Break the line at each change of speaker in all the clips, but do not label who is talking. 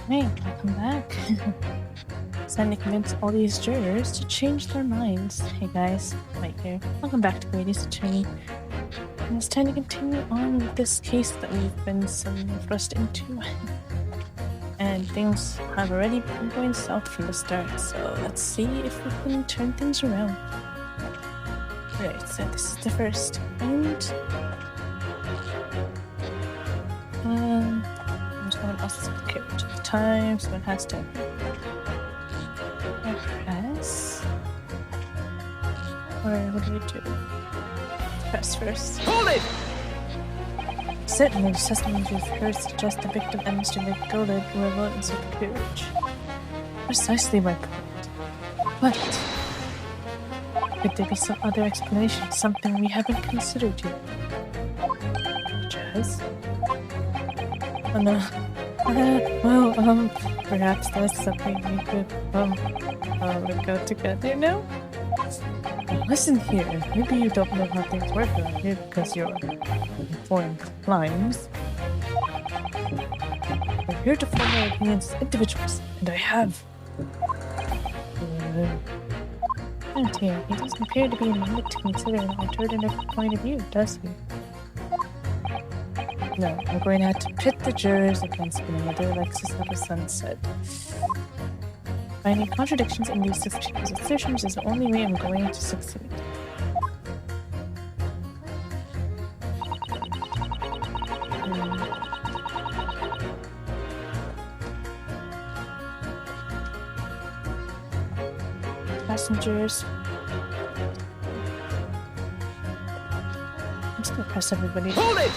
Hey, welcome back. It's time to convince all these jurors to change their minds. Hey guys, Mike here. Welcome back to Grady's Attorney. And it's time to continue on with this case that we've been thrust into. And things have already been going south from the start, so let's see if we can turn things around. Right, so this is the first and someone else's character at the time, so it has to press. Or what do we do? Press first.
Hold it!
Certainly, the testimonies we've heard suggest the victim and Mr. McGolded were alone in secret carriage. Precisely my point. But could there be some other explanation, something we haven't considered yet? Jazz? Oh no. Perhaps that's something we could, look out together now? Listen here, maybe you don't know how things work around here because you're in foreign climes. We're here to form our opinions as individuals, and I have. Oh dear, he doesn't appear to be in the mood to consider an alternative point of view, does he? No, we're going to have to pit the jurors against one another, like Sisaba-san said. Finding contradictions in these assertions is the only way I'm going to succeed. Passengers. I'm just gonna press everybody.
Hold it!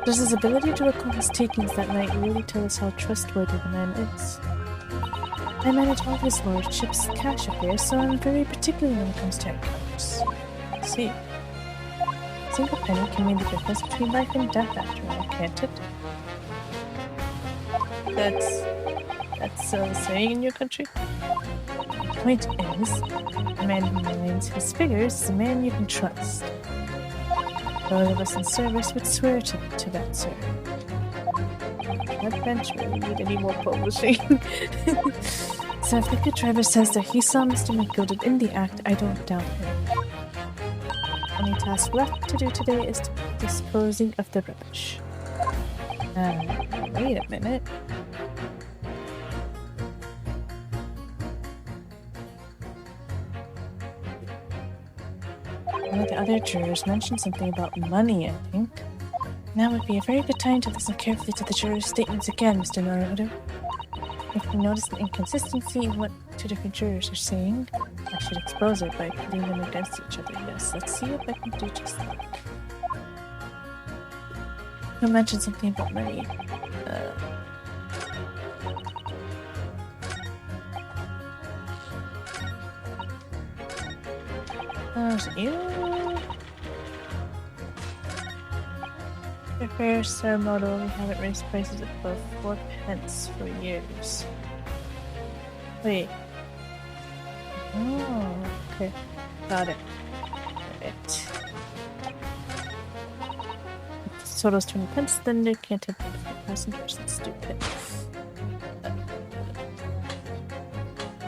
Does his ability to recall his takings that night really tell us how trustworthy the man is? I manage all his lordship's cash affairs, so I'm very particular when it comes to accounts. See, a single penny can mean the difference between life and death after all, can't it? That's a saying in your country? The point is, the man who minds his figures is a man you can trust. Those of us in service would swear to that, sir. That bench really need any more publishing. So if the good driver says that he saw Mr. McGolded in the act, I don't doubt him. The only task left to do today is disposing of the rubbish. Wait a minute. One of the other jurors mentioned something about money, I think. Now would be a very good time to listen carefully to the jurors' statements again, Mr. Naruto. If you notice an inconsistency in what two different jurors are saying, I should expose it by putting them against each other. Yes, let's see if I can do just that. You mentioned something about money. So you... The fair sir model, we haven't raised prices above 4 pence for years. Wait. Oh, okay. Got it. Right. If the total's 20 pence, then they can't have 4 passengers. That's stupid.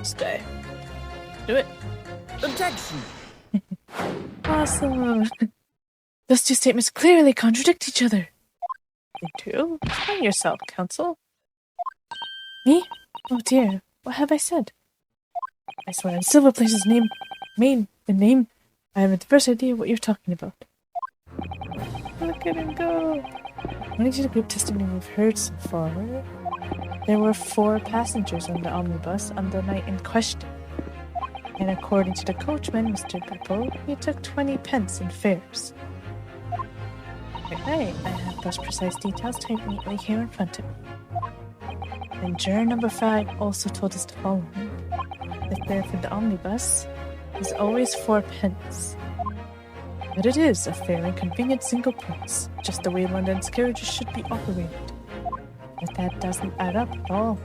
Stay. Do it.
Objection!
Awesome! Those two statements clearly contradict each other. You do? Explain yourself, counsel. Me? Oh dear, what have I said? I swear on Silverplace's name, the name, I haven't the first idea what you're talking about. Look at him go! According to the group testimony we've heard so far, there were 4 passengers on the omnibus on the night in question. And according to the coachman, Mr. Beppo, he took 20 pence in fares. Okay, I have those precise details typed neatly here in front of me. And juror number 5 also told us the following. The fare for the omnibus is always 4 pence. But it is a fair and convenient single price, just the way London's carriages should be operated. But that doesn't add up at all.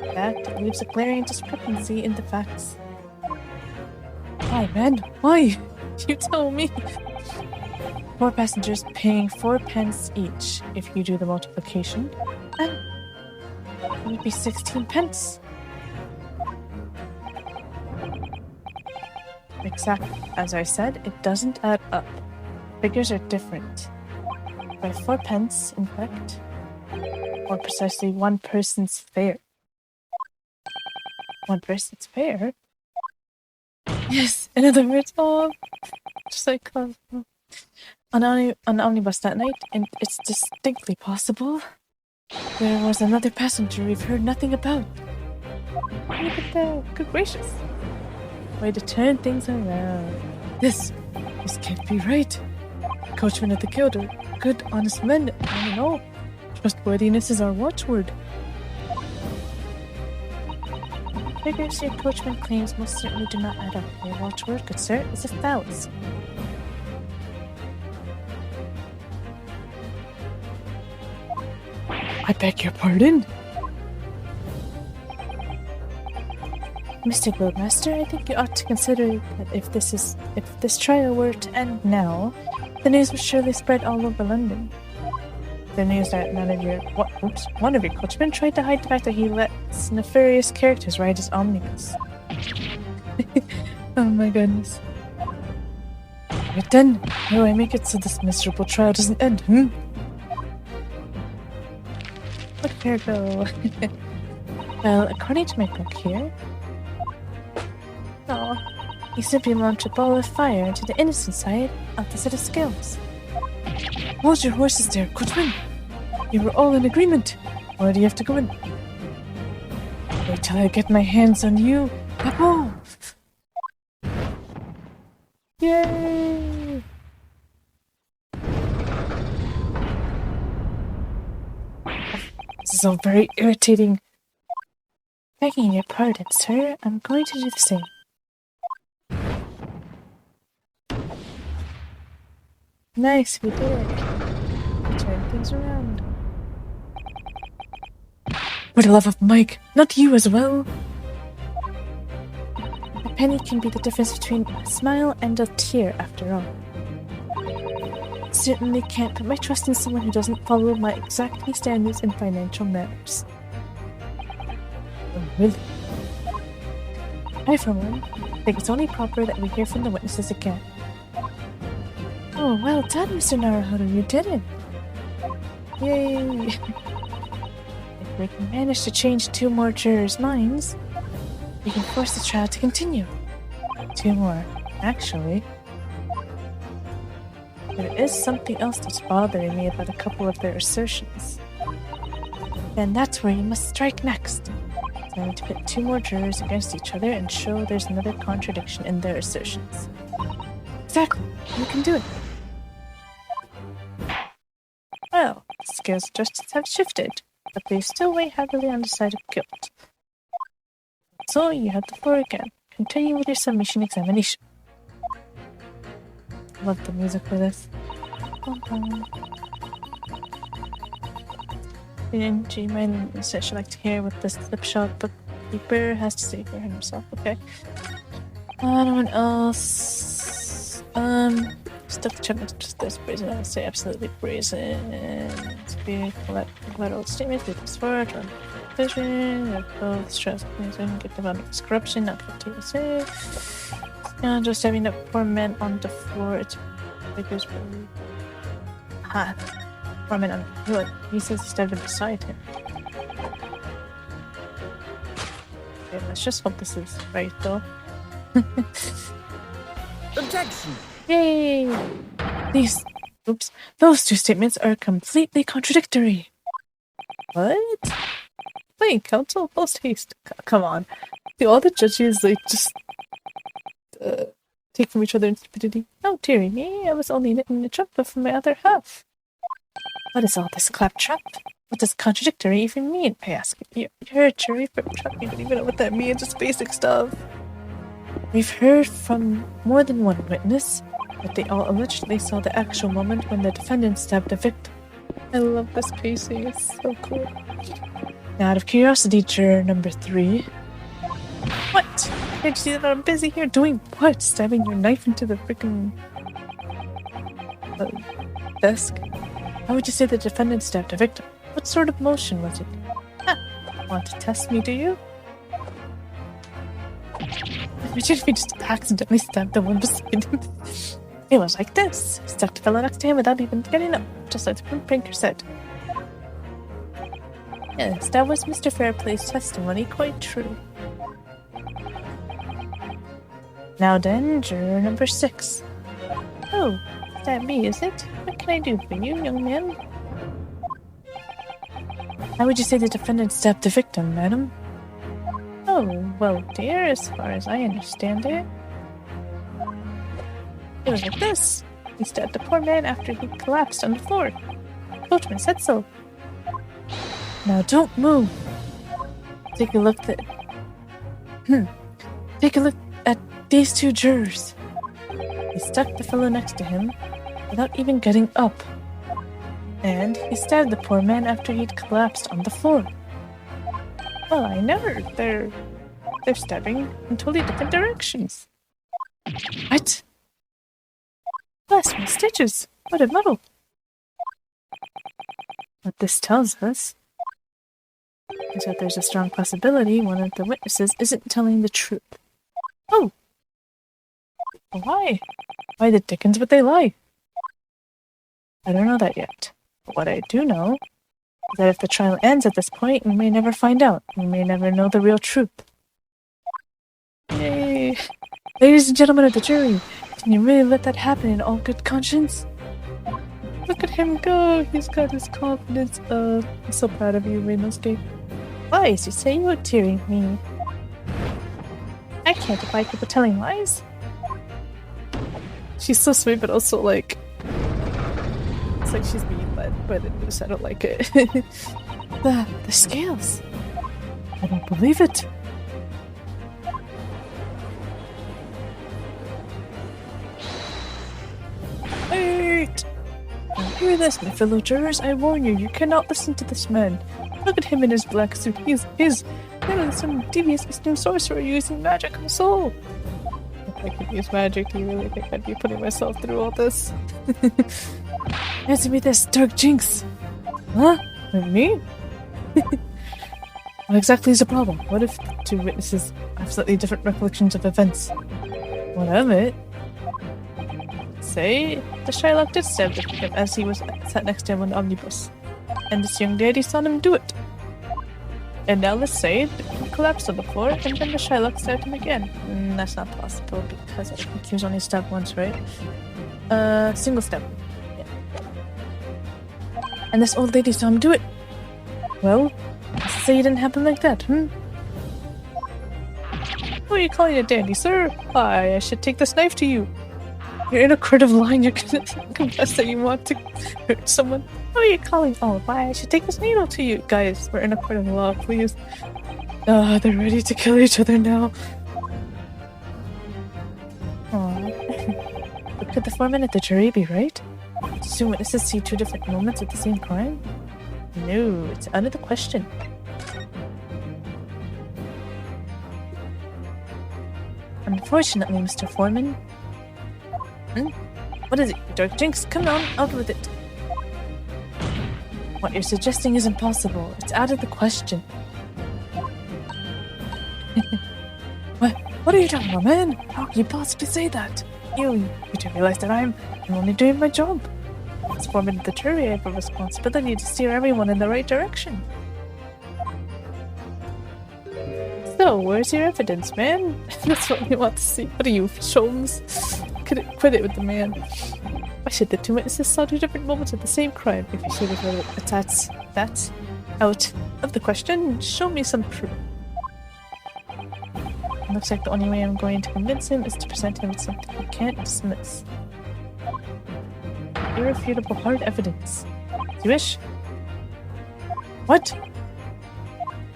In fact, it leaves a glaring discrepancy in the facts. Why, man? Why? You tell me. 4 passengers paying 4 pence each. If you do the multiplication, then it would be 16 pence. Exactly. As I said, it doesn't add up. Figures are different. By 4 pence, in fact, or precisely 1 person's fare. 1 person's fare? Yes, in other words, just like an omnibus that night, and it's distinctly possible there was another passenger we've heard nothing about. Look at that. Good gracious. Way to turn things around. This can't be right. Coachman at the counter. Good, honest men. I don't know. Trustworthiness is our watchword. Figures your coachman claims most certainly do not add up. Your watchword, good sir, is a fallacy. I beg your pardon? Mr. Guildmaster, I think you ought to consider that if this trial were to end now, the news would surely spread all over London. The news that one of your coachmen tried to hide the fact that he lets nefarious characters ride his omnibus. Oh my goodness. But then, how do I make it so this miserable trial doesn't end, Look here go. Well, according to my book here, he simply launched a ball of fire into the innocent side of the set of scales. Hold your horses there, coachman! We were all in agreement. Why do you have to go in? Wait till I get my hands on you. Papa! Yay! This is all very irritating. Begging your pardon, sir, I'm going to do the same. Nice, we did it. We turned things around. For the love of Mike, not you as well. A penny can be the difference between a smile and a tear, after all. I certainly can't put my trust in someone who doesn't follow my exact standards in financial matters. Oh, really? I, for one, think it's only proper that we hear from the witnesses again. Oh, well done, Mr. Naruhodo, you did it! Yay! If we can manage to change 2 more jurors' minds, we can force the trial to continue. 2 more, actually. There is something else that's bothering me about a couple of their assertions. And that's where you must strike next. So I need to pit 2 more jurors against each other and show there's another contradiction in their assertions. Exactly, you can do it. Well, the scales of justice have shifted, but they still weigh heavily on the side of guilt. So you have the floor again. Continue with your submission examination. Love the music for this. And G. Mine said she'd like to hear what this slipshod bookkeeper has to say for himself. Okay. Anyone else? Stuff to check with this brazen. I would say absolutely brazen. Be collateral statements, be forward, vision, both stress, get development corruption, not guilty, say. And just having the poor man on the floor, it's figures really. Ha! Poor man on the floor. He says he stabbed him beside him. Okay, let's just hope this is right though.
Objection!
Yay! Those 2 statements are completely contradictory. What? Wait, counsel, post haste. Come on. Do all the judges like just take from each other in stupidity? Oh, dearie me, I was only knitting the trap for my other half. What is all this claptrap? What does contradictory even mean? I ask you. You're a jury for trap. You don't even know what that means. Just basic stuff. We've heard from more than one witness, but they all allegedly saw the actual moment when the defendant stabbed the victim. I love this pacing, it's so cool. Now, out of curiosity, juror number 3. What? Can't you see that I'm busy here doing what? Stabbing your knife into the freaking desk. How would you say the defendant stabbed the victim? What sort of motion was it? Ah, want to test me, do you? Imagine if he just accidentally stabbed the one beside him. It was like this. He stuck the fellow next to him without even getting up, just like the printer said. Yes, that was Mr. Fairplay's testimony, quite true. Now then, juror number 6. Oh, is that me, is it? What can I do for you, young man? How would you say the defendant stabbed the victim, madam? Oh, well, dear, as far as I understand it, it was like this. He stabbed the poor man after he collapsed on the floor. The coachman said so. Now don't move. Take a look at these 2 jurors. He stuck the fellow next to him without even getting up. And he stabbed the poor man after he'd collapsed on the floor. Well, I never. They're stabbing in totally different directions. What? Bless my stitches! What a muddle! What this tells us is that there's a strong possibility one of the witnesses isn't telling the truth. Oh! Why? Why the dickens would they lie? I don't know that yet. But what I do know is that if the trial ends at this point, we may never find out. We may never know the real truth. Yay! Ladies and gentlemen of the jury, can you really let that happen in all good conscience? Look at him go! He's got his confidence up. I'm so proud of you, Ryunosuke. Lies, you say? You are tearing me. I can't defy people telling lies. She's so sweet, but also like... It's like she's being led by the news. I don't like it. The scales. I don't believe it. Wait! Now hear this, my fellow jurors. I warn you, you cannot listen to this man. Look at him in his black suit. He's some devious new sorcerer using magical soul. If I could use magic, do you really think I'd be putting myself through all this? Answer me this, Dark Jinx! Huh? With me? What exactly is the problem? What if the 2 witnesses have slightly different recollections of events? What of it? Say, the Shylock did stab the victim as he was sat next to him on the omnibus. And this young lady saw him do it. And now let's say that he collapsed on the floor and then the Shylock stabbed him again. That's not possible because I think he was only stabbed once, right? Single stab. Yeah. And this old lady saw him do it. Well, let's say it didn't happen like that, Who are you calling a dandy, sir? Why, I should take this knife to you. You're in a court of law and you're gonna confess that you want to hurt someone. Who are you calling? Oh, why, I should take this needle to you. Guys, we're in a court of law, please. Ah, they're ready to kill each other now. Aww. But could the foreman at the jury be right? Do 2 witnesses see 2 different moments of the same crime? No, it's out of the question. Unfortunately, Mr. Foreman. What is it, Dark Jinx? Come on, out with it. What you're suggesting is impossible. It's out of the question. What are you talking about, man? How can you possibly say that? You do realize that I'm only doing my job. As foreman of the jury, I have a responsibility to steer everyone in the right direction. So, where's your evidence, man? That's what we want to see. What are you, Sholmes? Quit it with the man. Why should the 2 witnesses saw 2 different moments of the same crime? If you say that's out of the question, show me some proof. It looks like the only way I'm going to convince him is to present him with something he can't dismiss. Irrefutable hard evidence. Do you wish? What?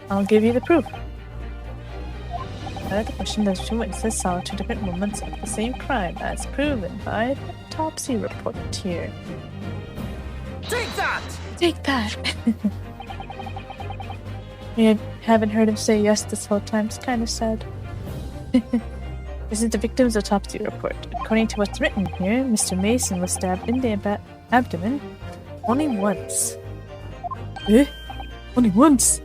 I'll give you the proof. Out of the question, those 2 witnesses saw 2 different moments of the same crime, as proven by the autopsy report here.
Take that!
Take that! We haven't heard him say yes this whole time. It's kind of sad. This is the victim's autopsy report. According to what's written here, Mr. Mason was stabbed in the abdomen. Only once. Eh? Only once?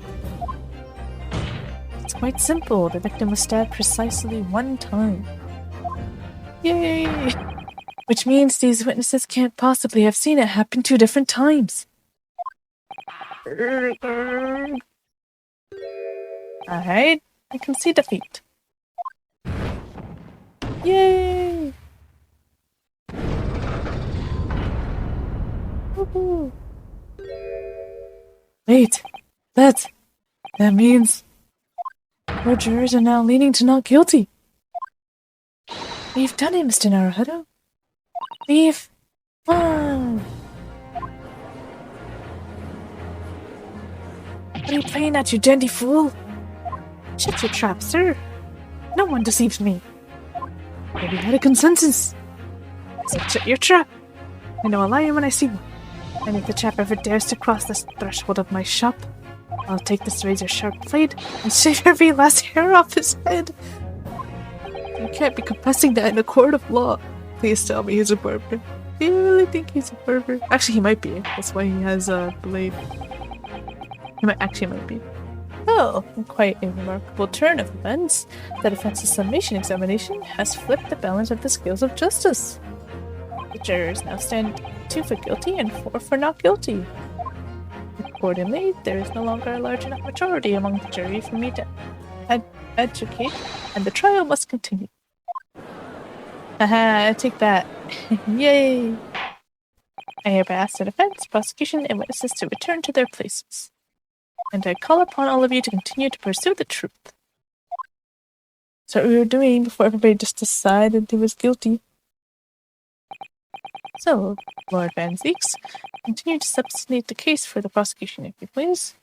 It's quite simple. The victim was stabbed precisely one time. Yay! Which means these witnesses can't possibly have seen it happen 2 different times. Alright, I can see defeat. Yay! Woohoo! Wait, that means our jurors are now leaning to not guilty. We've done it, Mr. Naruhodo. We've won! What are you playing at, you dandy fool? Shut your trap, sir. No one deceived me. We had a consensus. So shut your trap. I know a liar when I see one. And if the chap ever dares to cross this threshold of my shop, I'll take this razor-sharp blade and shave every last hair off his head. You can't be confessing that in a court of law. Please tell me he's a barber. Do you really think he's a barber? Actually, he might be. That's why he has a blade. He might be. Oh, in quite a remarkable turn of events, the defense's summation examination has flipped the balance of the scales of justice. The jurors now stand 2 for guilty and 4 for not guilty. Accordingly, there is no longer a large enough majority among the jury for me to educate, and the trial must continue. Haha, I take that. Yay! I hereby ask the defense, prosecution, and witnesses to return to their places. And I call upon all of you to continue to pursue the truth. So what we were doing before everybody just decided he was guilty. So, Lord Van Zeeks, continue to substantiate the case for the prosecution, if you please.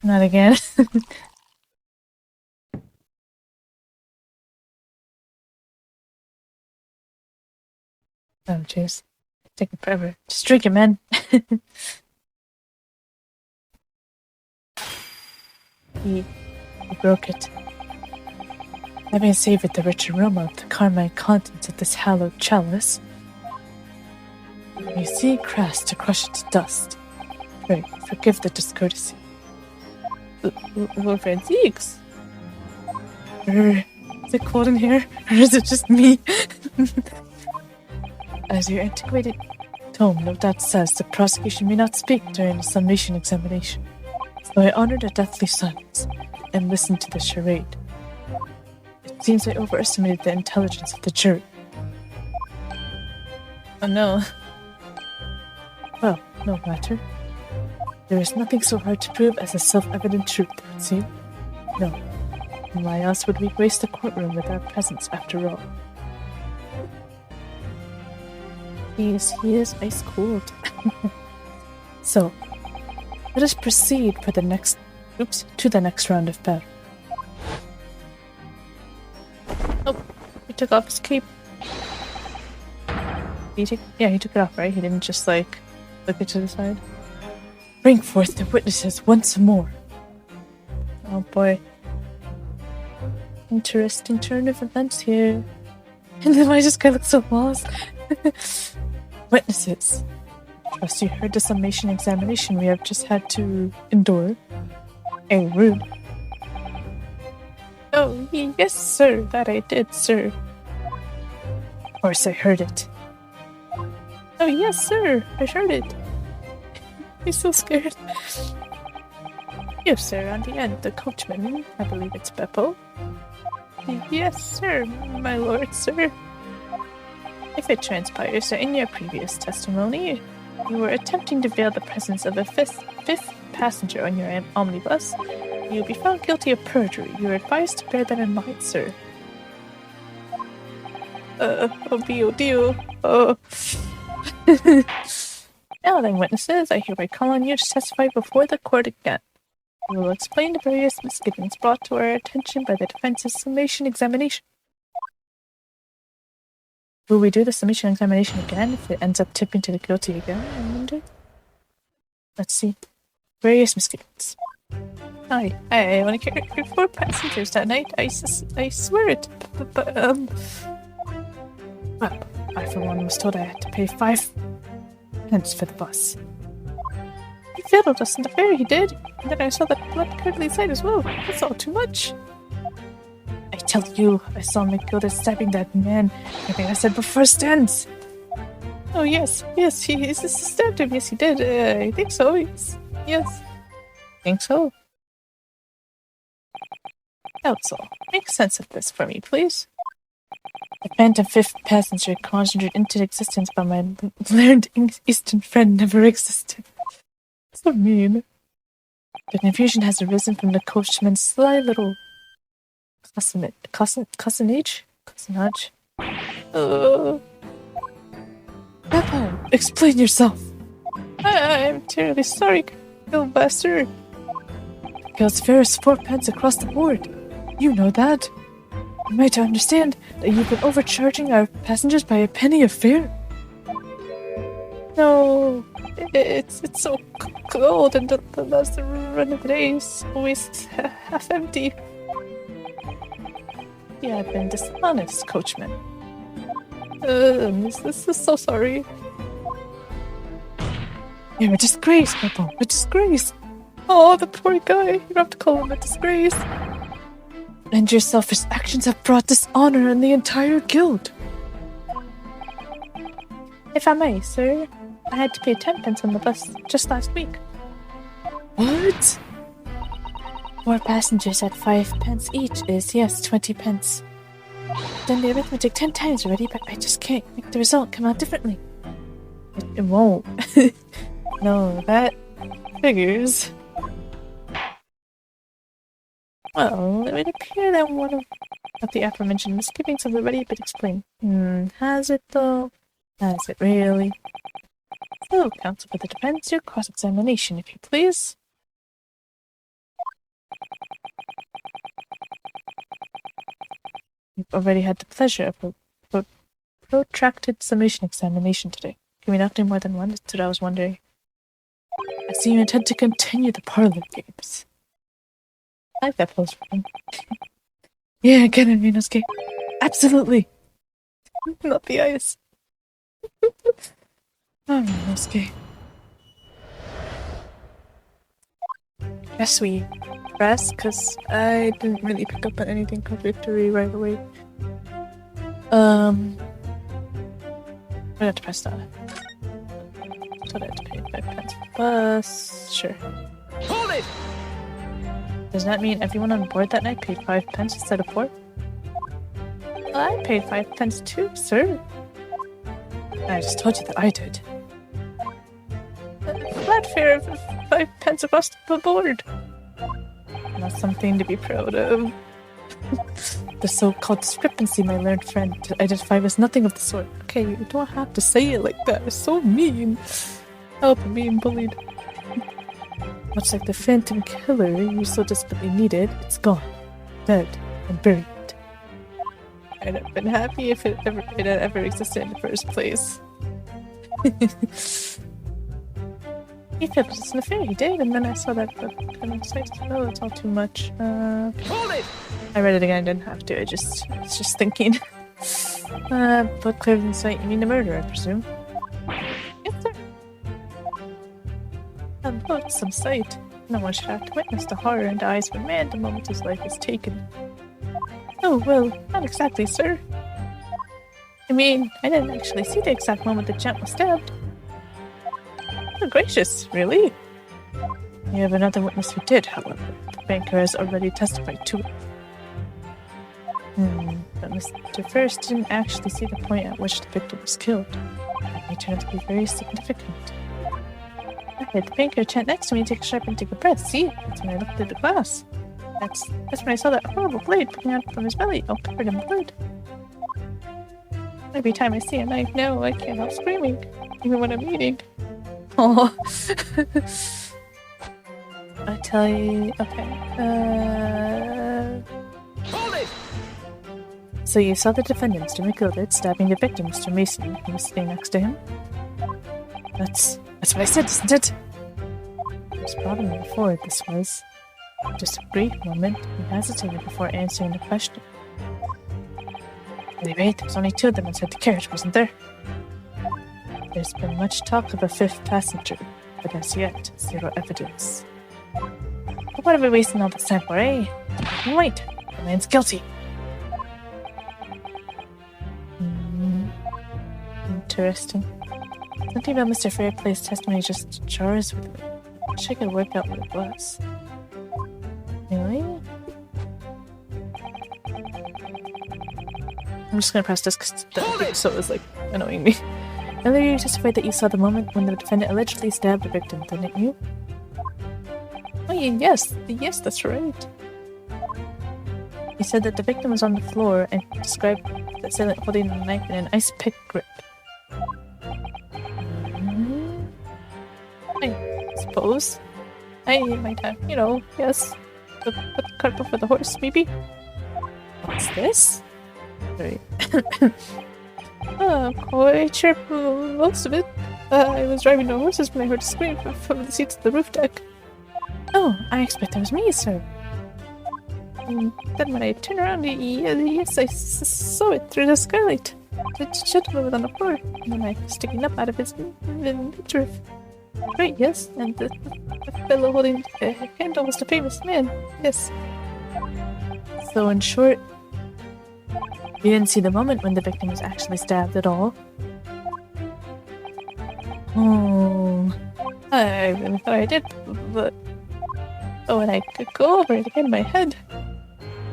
Not again. Oh, jeez. Taking forever. Just drink it, man. He broke it. Having savored the rich aroma of the carmine contents of this hallowed chalice, you see crass to crush it to dust. Pray, forgive the discourtesy. Lord Van Zeeks? Is it cold in here? Or is it just me? As your antiquated tome no doubt says, the prosecution may not speak during the summation examination. So I honored a deathly silence and listened to the charade. It seems I overestimated the intelligence of the jury. Oh no. Well, no matter. There is nothing so hard to prove as a self-evident truth, see? No. Why else would we grace the courtroom with our presence after all? He is ice cold. So, let us proceed for the next to the next round of battle. Oh, he took off his cape. He took it off, right? He didn't just like look it to the side. Bring forth the witnesses once more. Oh boy. Interesting turn of events here. And then why this guy looks so lost? Witnesses. Trust you heard the summation examination we have just had to endure. Hey, rude. Oh, yes, sir. That I did, sir. Of course I heard it. Oh, yes, sir. I heard it. He's so scared. Yes, sir. On the end, the coachman. I believe it's Beppo. Yes, sir. My lord, sir. If it transpires that in your previous testimony, you were attempting to veil the presence of a fifth passenger on your omnibus, you will be found guilty of perjury. You are advised to bear that in mind, sir. Oh dear. Oh. Now then, witnesses, I hereby call on you to testify before the court again. We will explain the various misgivings brought to our attention by the defense's summation examination. Will we do the summation examination again if it ends up tipping to the guilty again, I wonder? Let's see. Various misgivings. I only carried 4 passengers that night. I swear it. Well, I, for one, was told I had to pay 5 pence for the bus. He fiddled us in the ferry, he did. And then I saw that blood curdling sight as well. That's all too much. I tell you, I saw Matilda stabbing that man. Everything I said before stands. Oh, yes, he stabbed him. Yes, he did. I think so, yes. Think so. Counsel, make sense of this for me, please. The phantom fifth passenger conjured into existence by my learned Eastern friend never existed. So mean. The confusion has arisen from the coachman's sly little cousinage. Peppa, explain yourself. I'm terribly sorry, Gilbuster. Girls fare is 4 pence across the board. You know that. Am I to understand that you've been overcharging our passengers by a penny a fare? No, it's so cold, and the last run of the day is always half empty. Yeah, I've been dishonest, coachman. This is so sorry. You're a disgrace, Peppo. A disgrace. Oh, the poor guy. You have to call him a disgrace. And your selfish actions have brought dishonor on the entire guild. If I may, sir, I had to pay 10 pence on the bus just last week. What? 4 passengers at 5 pence each is, yes, 20 pence. Done the arithmetic 10 times already, but I just can't make the result come out differently. It won't. No, that figures. Well, it would appear that one of the aforementioned misgivings have already been explained. Has it though? Has it really? So, counsel for the defense, your cross-examination, if you please. You've already had the pleasure of a protracted summation examination today. Can we not do more than one? That's what I was wondering. I see you intend to continue the parlor games. I like that pose for him. Yeah, get it, Ryunosuke. Absolutely. Not the ice. Oh, Ryunosuke. Guess we press, because I didn't really pick up on anything contradictory right away. We have to press that. So I had to pay 5 pence for the bus. Sure.
Hold it!
Does that mean everyone on board that night paid 5 pence instead of 4? Well, I paid 5 pence too, sir. I just told you that I did. A flat fare of 5 pence across the board. Not something to be proud of. The so-called discrepancy my learned friend identified was nothing of the sort. Okay, you don't have to say it like that. It's so mean. Help, I'm being bullied. Much like the phantom killer you so desperately needed, it's gone. Dead and buried. I'd have been happy if it had ever existed in the first place. He felt this in the fair, he did, and then I saw that kind of sight. Oh, it's all too much.
Hold it!
I read it again, I didn't have to, I was just thinking. But clearer than sight, you mean the murder, I presume? Yes, sir. And look, some sight. No one should have to witness the horror in the eyes of a man the moment his life is taken. Oh, well, not exactly, sir. I mean, I didn't actually see the exact moment the gent was stabbed. Oh, gracious, really? We have another witness who did, however. The banker has already testified to it. But Mr. First didn't actually see the point at which the victim was killed. It may turn out to be very significant. I heard the banker chant next to me take a sharp intake of breath. See? That's when I looked at the glass. That's when I saw that horrible blade poking out from his belly, all covered in blood. Every time I see a knife now, I can't help screaming, even when I'm eating. Oh, I tell you, okay.
Hold it!
So you saw the defendant, Mr. McGilded, stabbing the victim, Mr. Mason, who was sitting next to him? That's what I said, isn't it? It was probably before this was. Just a brief moment, he hesitated before answering the question. Anyway, there was only 2 of them inside the carriage, wasn't there? There's been much talk of a 5th passenger, but as yet, 0 evidence. But what are we wasting all this time for, eh? Wait, the man's guilty. Interesting. Something about Mr. Fairplay's testimony just jars with me. I wish I could work out what it was. Really? I'm just gonna press this because the episode is like annoying me. Earlier you testified that you saw the moment when the defendant allegedly stabbed the victim, didn't you? Oh yes, that's right. You said that the victim was on the floor and described the assailant holding a knife in an ice pick grip. I suppose. I might have, yes. Put the cart before the horse, maybe? What's this? Sorry. Quite sure most of it. I was driving no horses when I heard a scream from the seats of the roof deck. Oh, I expect that was me, sir. And then when I turned around, yes, I saw it through the skylight. The gentleman was on the floor, and the knife was sticking up out of his midriff. Right, yes, and the fellow holding the handle was the famous man, yes. So in short, you didn't see the moment when the victim was actually stabbed at all? Oh, I really thought I did, but... Oh, and I could go over it again in my head.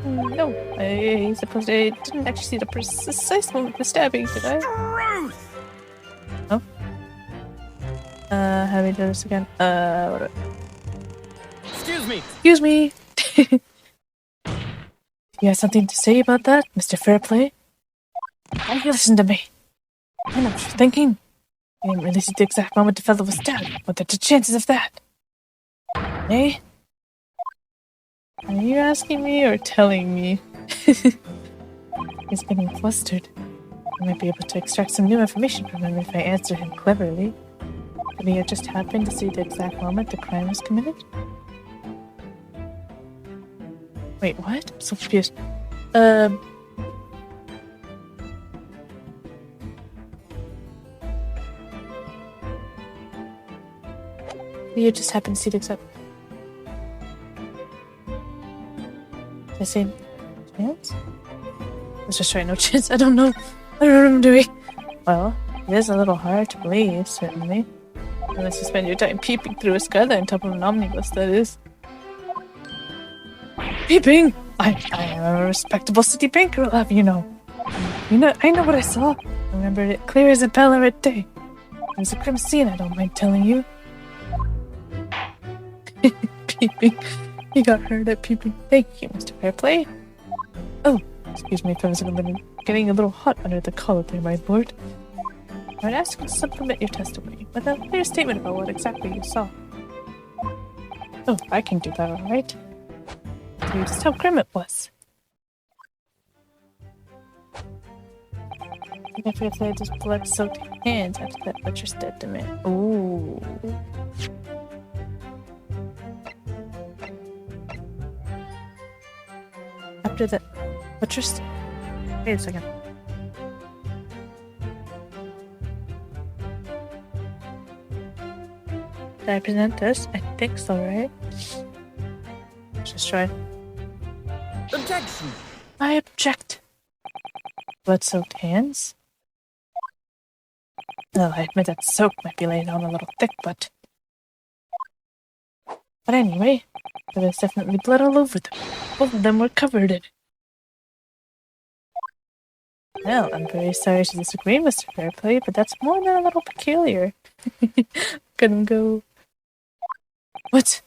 No, I suppose I didn't actually see the precise moment of the stabbing, did I?
Truth!
Oh? How do we do this again? What do I...
Excuse me!
Excuse me! You have something to say about that, Mr. Fairplay? Why don't you listen to me? I know what you're thinking. You didn't really see the exact moment the fellow was stabbed. What are the chances of that? Eh? Are you asking me or telling me? He's getting flustered. I might be able to extract some new information from him if I answer him cleverly. Could he have just happened to see the exact moment the crime was committed? Wait, what? I'm so confused. You just happened to see the exact... Did I say chance? Let's just try no chance. I don't know what I'm doing. Well, it is a little hard to believe, certainly. Unless you spend your time peeping through a skylight on top of an omnibus, that is. Peeping! I am a respectable city banker, I'll have you know. I know what I saw. I remembered it clear as a bell of a day. It was a crime scene, I don't mind telling you. Peeping. He got hurt at peeping. Thank you, Mr. Fairplay. Oh, excuse me if I was getting a little hot under the collar there, my lord. I would ask you to supplement your testimony with a clear statement about what exactly you saw. Oh, I can do that, alright. Tell you just how grim it was. I think I forgot to say just blood-soaked hands after that butcher's dead to me. Ooh. After that butcher's... Wait a second. Did I present this? I think so, right? Let's just try.
Objection!
I object. Blood-soaked hands? Well, I admit that soak might be laid on a little thick, but anyway, there was definitely blood all over them. Both of them were covered in it. Well, I'm very sorry to disagree, Mr. Fairplay, but that's more than a little peculiar. Couldn't go... What?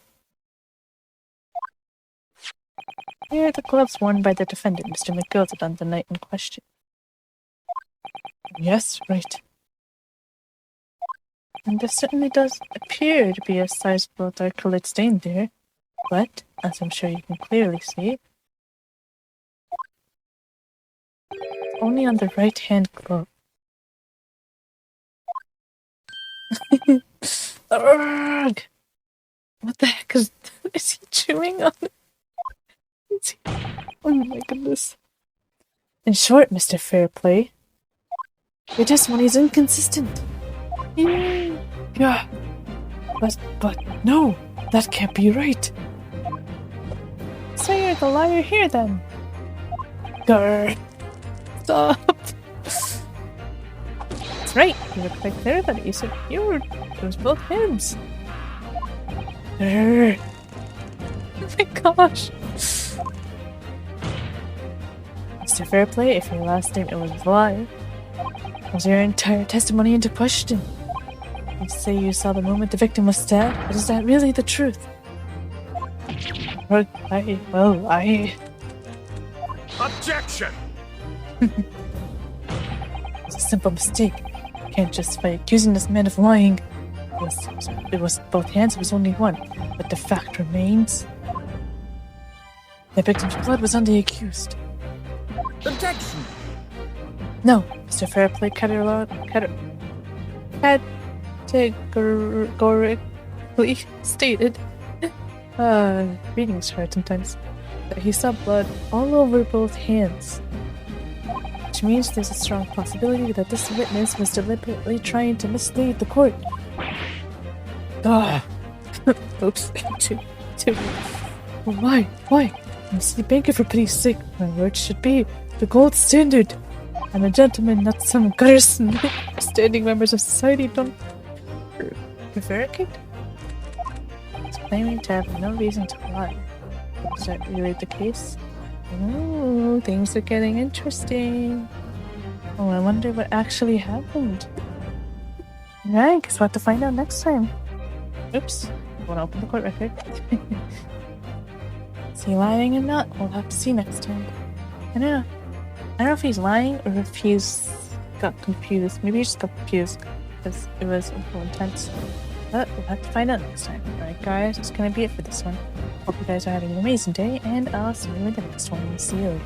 Here are the gloves worn by the defendant, Mr. McGilded, on the night in question. Yes, right. And there certainly does appear to be a sizable dark-colored stain there, but, as I'm sure you can clearly see, only on the right-hand glove. Urgh! What the heck is he chewing on it? Oh my goodness. In short, Mr. Fairplay, your testimony is inconsistent. Yeah, but no, that can't be right. So you're the liar here then? Grr. Stop. That's right, you look like everybody. You said it was both hands. Grr. Oh my gosh. Mr. Fairplay, if your last statement was a lie, was your entire testimony into question? You say you saw the moment the victim was stabbed, but is that really the truth? Well, I...
Objection!
It's a simple mistake. You can't justify accusing this man of lying. It was both hands, it was only one. But the fact remains, the victim's blood was on the accused.
Objection!
No, Mr. Fairplay categorically stated, reading's hard sometimes, that he saw blood all over both hands. Which means there's a strong possibility that this witness was deliberately trying to mislead the court. Oops. Too. Why? I'm city banker for pity's sake. My word should be the gold standard. I'm a gentleman, not some garrison. Standing members of society don't prevaricate. He's claiming to have no reason to lie. Is that really the case? Ooh, things are getting interesting. Oh, I wonder what actually happened. Right, guess we'll have to find out next time. Oops, I want to open the court record. Is he lying or not? We'll have to see next time. I don't know if he's lying or if he's got confused. Maybe he just got confused because it was a little intense. But we'll have to find out next time. Alright guys, that's gonna be it for this one. Hope you guys are having an amazing day, and I'll see you in the next one. See you.